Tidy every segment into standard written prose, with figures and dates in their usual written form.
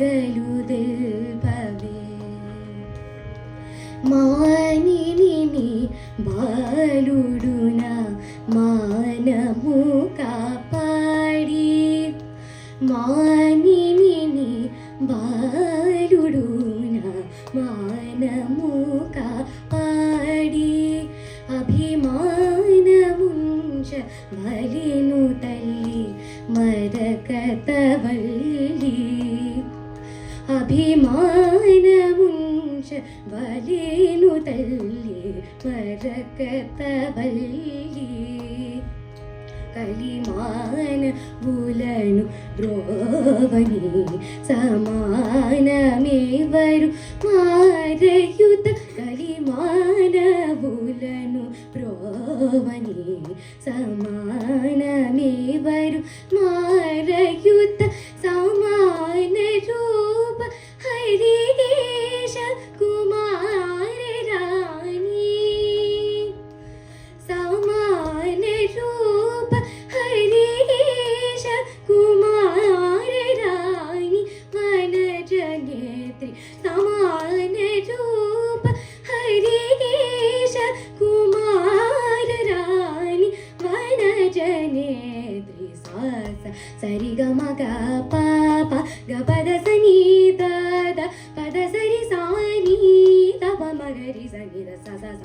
గలుదిల్పవే మానిని బాలుడున మానము కాపాడి మానిని బాలుడున మానము కాపాడి అభిమానముంచ బలిను తల్లి మరకతవల్లి అభిమానముంచ బలిను తల్లి మరకతవల్లి కలిమాన బులను ద్రోవని సమానమేవరు మారయుత కలిమాన బులను ద్రోవని సమానమేవరు మారయుత సమాన రూప హరిగేశ కుమార రాణి సమాన రూప హరిగేశ కుమార రాణి వనజనేత్రి సమాన రూప హరిగేశ కుమార రాణి వనజనేత్రి సాస సరిగమగ పాప గపద సని దద పద సరి సాని తప మగరి సని ద స స స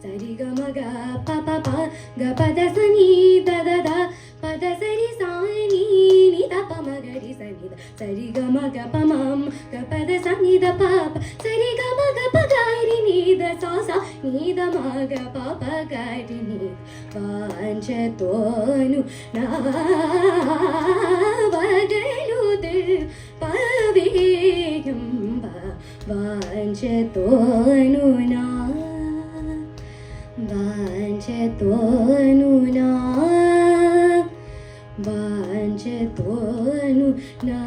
సరిగమగ పప ప గపద సని దద ద పద సరి సాని ని తప మగరి సని ద సరిగమగ పమం గపద సని ద పాప సరిగమగ పగారి ని ద స స ని ద మగ పప గారి ని వాంఛతోను నా పవేయంబ వాంఛతోను నా వాంఛతోను నా వాంఛతోను నా